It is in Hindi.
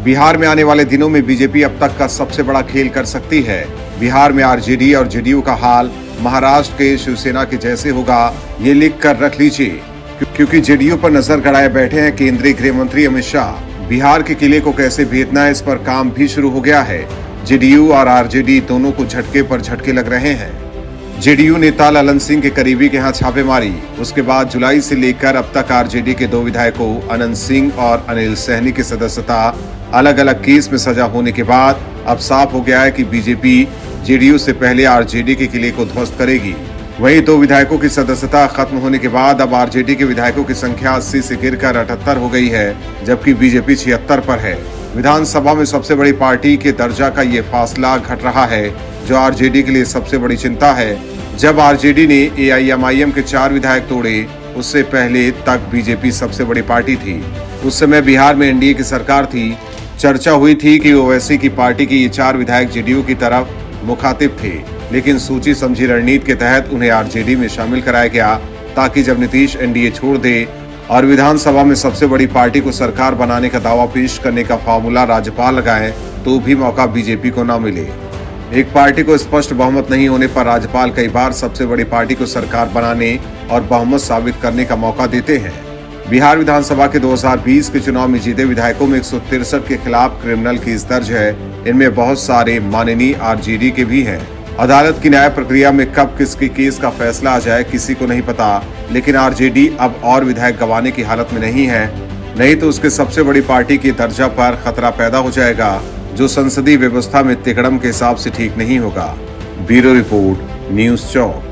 बिहार में आने वाले दिनों में बीजेपी अब तक का सबसे बड़ा खेल कर सकती है। बिहार में आरजेडी और जेडीयू का हाल महाराष्ट्र के शिवसेना के जैसे होगा, ये लिख कर रख लीजिए, क्योंकि जेडीयू पर नजर गड़ाए बैठे हैं केंद्रीय गृह मंत्री अमित शाह। बिहार के किले को कैसे भेदना है, इस पर काम भी शुरू हो गया है। जेडीयू और आरजेडी दोनों को झटके पर झटके लग रहे हैं। जेडीयू नेता ललन सिंह के करीबी के यहाँ छापेमारी, उसके बाद जुलाई से लेकर अब तक आरजेडी के 2 विधायकों अनंत सिंह और अनिल सहनी की सदस्यता अलग अलग केस में सजा होने के बाद अब साफ हो गया है कि बीजेपी जेडीयू से पहले आरजेडी के किले को ध्वस्त करेगी। वहीं 2 विधायकों की सदस्यता खत्म होने के बाद अब आरजेडी के विधायकों की संख्या 80 से गिरकर 78 हो गई है, जबकि बीजेपी 76 पर है। विधानसभा में सबसे बड़ी पार्टी के दर्जा का ये फासला घट रहा है, जो आरजेडी के लिए सबसे बड़ी चिंता है। जब आरजेडी ने एआईएमआईएम के 4 विधायक तोड़े, उससे पहले तक बीजेपी सबसे बड़ी पार्टी थी। उस समय बिहार में एनडीए की सरकार थी। चर्चा हुई थी कि ओवैसी की पार्टी के ये 4 विधायक जेडीयू की तरफ मुखातिब थे, लेकिन सोची समझी रणनीति के तहत उन्हें आरजेडी में शामिल कराया गया, ताकि जब नीतीश एनडीए छोड़ दे और विधानसभा में सबसे बड़ी पार्टी को सरकार बनाने का दावा पेश करने का फार्मूला राज्यपाल लगाए, तो भी मौका बीजेपी को न मिले। एक पार्टी को स्पष्ट बहुमत नहीं होने पर राज्यपाल कई बार सबसे बड़ी पार्टी को सरकार बनाने और बहुमत साबित करने का मौका देते हैं। बिहार विधानसभा के 2020 के चुनाव में जीते विधायकों में 163 के खिलाफ क्रिमिनल केस दर्ज है। इनमें बहुत सारे माननीय आरजेडी के भी हैं। अदालत की न्याय प्रक्रिया में कब किसके केस का फैसला आ जाए, किसी को नहीं पता, लेकिन आरजेडी अब और विधायक गंवाने की हालत में नहीं है। नहीं तो उसके सबसे बड़ी पार्टी के दर्जा पर खतरा पैदा हो जाएगा, जो संसदीय व्यवस्था में तिकड़म के हिसाब से ठीक नहीं होगा। ब्यूरो रिपोर्ट, न्यूज़ चौक।